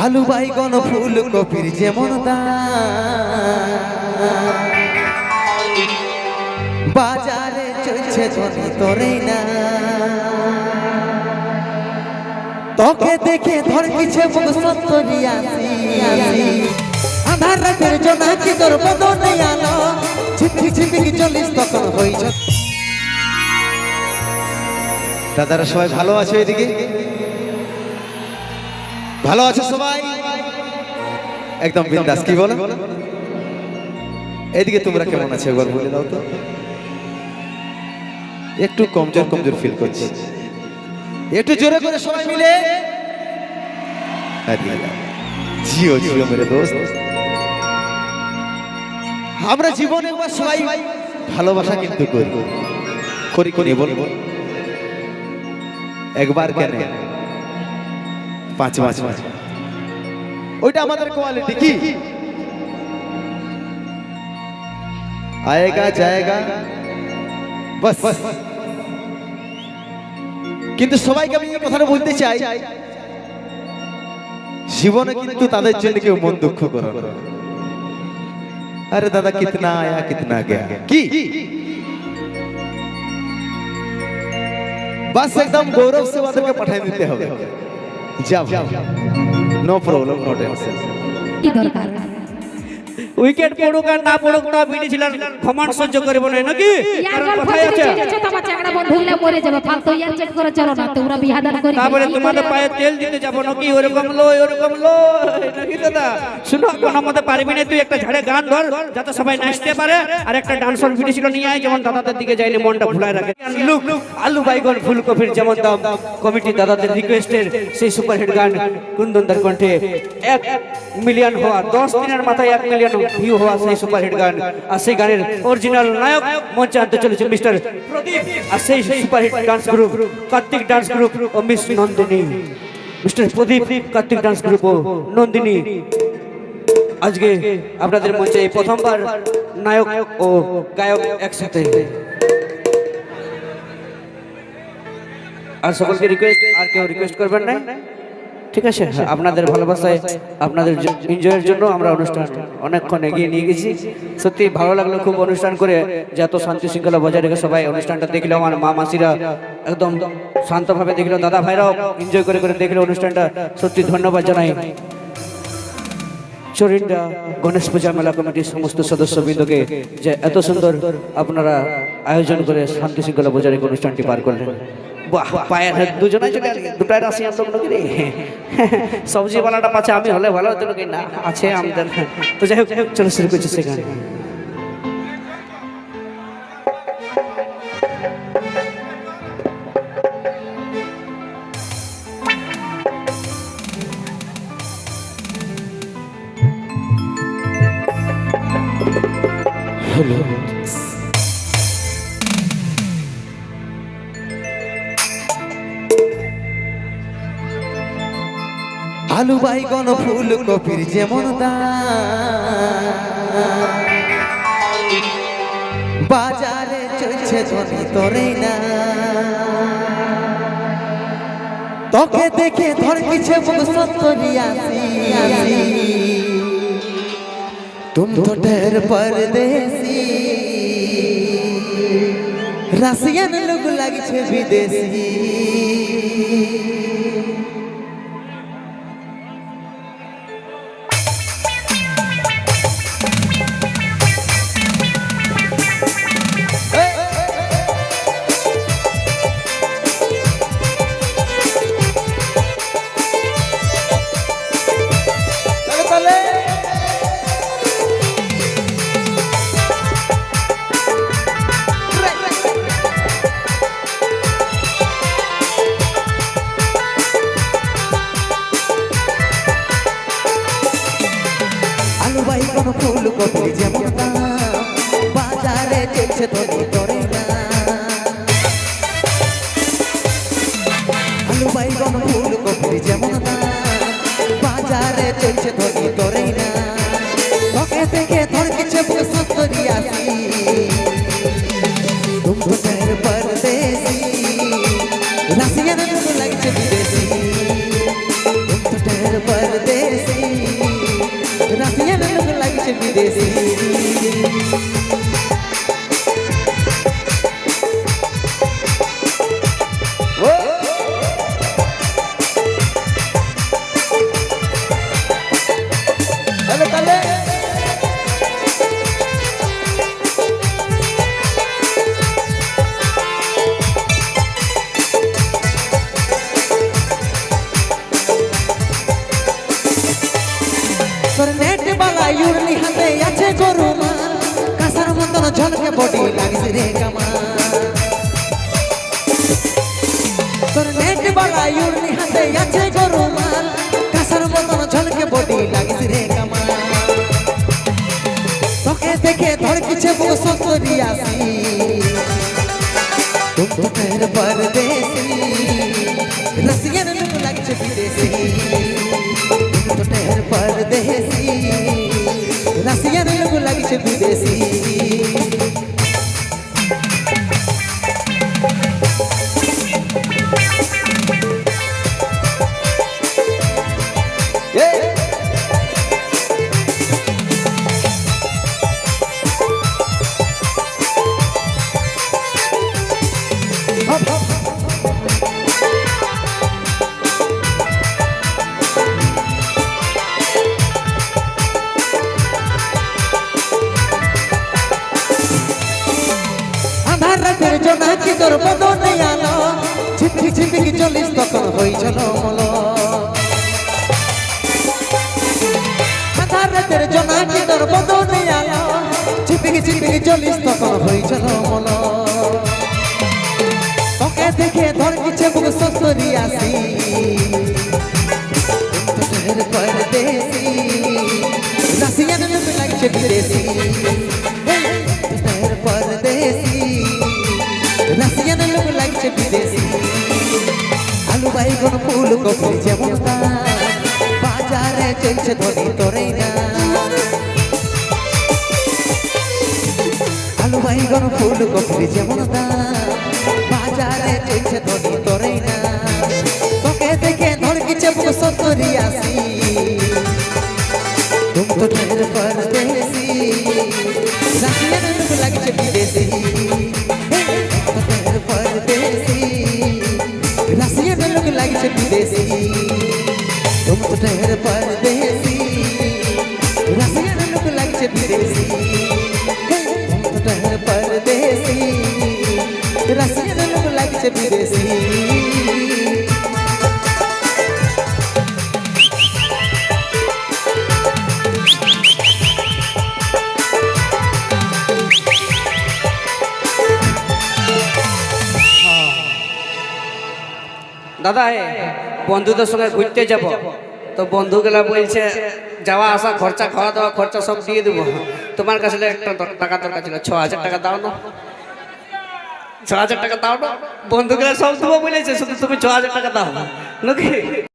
আলু বাইগন ফুলকপির যেমন বাজারে চলছে ধনী তোরেই না তোকে দেখে ধর কিছু মুখ সত্তরিয়াছি আধার রাতের জোনাকি তোর বদনে আলো ঝিপঝিপ ঝিপঝিপ চলিস তখন হইছ। দাদারা সবাই ভালো আছে? এদিকে ভালো আছে সবাই? একদম বিন্দাস। কি বলো? এদিকে তোমরা কেমন আছো একবার বলে দাও তো। একটু কমজোর কমজোর ফিল করছি, একটু জোরে করে সবাই মিলে জিও জিও মেরে দোস্ত। আমরা জীবনে একবার সবাই ভালোবাসা কিন্তু করি করি বলবো একবার কেন পাঁচ পাঁচ পাঁচ, ওইটা আমাদের কোয়ালিটি। কি আয়েগা জায়েগা বাস। কিন্তু সবাইকে আমি এই কথাটা বলতে চাই, জীবনে কিন্তু তাদের জন্য কেউ মন দুঃখ করো না। আরে দাদা কিতনা আয়া কিতনা গয়া, কি বাস একদম গৌরব से ওদেরকে পাঠিয়ে দিতে হবে। যাও নো প্রবলেম, নো টেনশন। কি দরকার উইকেট পড়ুক আর না পড়ুক না বিডি ছিলেন ক্ষমান সহ্য করব না নাকি? কারণ কথাই আছে তোমার চাকরা বন্ধ হইলে মরে যাবে, ফালতু ইয়ার চেক করে চলো না, তোমরা বিহাদার করে তারপরে তোমাদের পায়ে তেল দিতে যাব নাকি? ওরকম লো নাকি দাদা? শুনো, কোন মতে পারবি না তুই একটা ঝাড়ে গান ধর যাতে সবাই নাচতে পারে, আর একটা ডান্সর বিডি ছিল নিয়ে আয়, যেমন দাদাদের দিকে যাইলে মনটা ভুলায় রাখে। লুক আলু বাইগন ফুলকপির যেমন দাম, কমিটি দাদাদের রিকোয়েস্টের সেই সুপারহিট গান কুন্দনদার কণ্ঠে 1 মিলিয়ন হওয়া, 10 দিনের মাথায় 1 মিলিয়ন ভিউ হওয়া সেই সুপারহিট গান। আর সেই গানের অরিজিনাল নায়ক মঞ্চে আনতে চলেছে মিস্টার প্রদীপ, আর সেই superhit dance group Kartik dance group ও miss Nandini. Mister Pradeep, Kartik dance group ও নন্দিনী আজকে আপনাদের মঞ্চে এই প্রথমবার নায়ক ও গায়ক একসাথে। আর সকলকে রিকোয়েস্ট, আর কেউ রিকোয়েস্ট করবেন না, ঠিক আছে? আপনাদের ভালোবাসায়, আপনাদের এনজয়ের জন্য আমরা অনুষ্ঠান অনেকক্ষণ এগিয়ে নিয়ে গেছি। সত্যি ভালো লাগলো খুব অনুষ্ঠান করে, যে এত শান্তি শৃঙ্খলা বজায় রেখে সবাই অনুষ্ঠানটা দেখলো। আমার মা মাসিরা একদম শান্তভাবে দেখলো, দাদা ভাইরাও এনজয় করে করে দেখলো অনুষ্ঠানটা। সত্যি ধন্যবাদ জানাই চরিন্দা গণেশ পূজা মেলা কমিটির সমস্ত সদস্যবৃন্দকে, যে এত সুন্দর আপনারা আয়োজন করে শান্তি শৃঙ্খলা বজায় রেখে অনুষ্ঠানটি পার করলেন। পায়ের দুজনে চলে দুটাই রাশি আনলাম নাকি রে, সবজি বালাটা পাচ্ছে আমি হলে ভালো হতো নাকি না, আছে আমাদের। তো যাই হোক, চলো শুরু করছি সেখানে। হ্যালো আলু বাইগন ফুলকপির যেমন বাজারে চলছে ধনী তোরেই না তোকে দেখে ধর কিছু মুখ সত্তরিয়াছি तुम तो ठहर परदेसी राशियन लोग লাগছে বিদেশি ফুলকপি যেমন দাম বাজারে চলছে ধনী তোরে না আলু বাইগন ফুলকপি যেমন দাম বাজারে চলছে ধনী তোরে না তোকে দেখে ধর কিছু সত্তরিয়াছি तुम तो ठहर परदेसी राशियन लोग লাগছে বিদেশি तुम तो ठहर परदेसी বিদেশি তাহলে তাহলে তোর নেট বালা ইউরনি হাতে আছে গরু মা কাসার মতন ঝলকে বডি লাগিস রে কামা তোর নেট বালা ইউরনি হাতে আছে গরু মা কাসার মতন ঝলকে বডি লাগিস রে কামা তোকে দেখে ধড়কিছে বুক সস্তরি আসি তুম তো তের পরদেশি রসিয়ান লোক লাগছে বিদেশি তুম তো তের পরদেশি রসিয়ান লোক লাগছে বিদেশি রাতের জোনাকি তোর বদনে আলো ঝিপি ঝিপি চলিস তখন হই ঝলমল আধার রাতের জোনাকি তোর বদনে আলো ঝিপি ঝিপি চলিস তখন হই ঝলমল তোকে দেখে ধড়কিছে বুক সস্তরি আসি তোর পরদেশি রাশিয়ান লোক লাগছে বিদেশি তোর পরদেশি রাশিয়ান লোক লাগছে বিদেশি আলু বাইগন ফুল কপি যেমন বাজারে চলছে ধনী তোরেই না আলু বাইগন ফুল কপি যেমন বাজারে চলছে ধনী তোরেই না তোকে দেখে ধড়কিছে বুক সস্তরি আসি তুম তো ঠের পরদেশি রাশিয়ান লোক লাগছে বিদেশি परदेसी रसियन लोग लागছে বিদেশি तुम तो ठहर परदेसी रसियन लोग लागছে বিদেশি तुम तो ठहर परदेसी रसियन लोग लागছে বিদেশি দাদা বন্ধুদের সঙ্গে ঘুরতে যাব তো বন্ধুগুলা বলছে যাওয়া আসা খরচা খাওয়া দাওয়া খরচা সব দিয়ে দেবো তোমার কাছে একটা টাকা দরকার ছিল 6,000 টাকা দাও না 6,000 টাকা দাও না বন্ধুগুলা সব দেবো বলেছে শুধু তুমি 6,000 টাকা দাও নাকি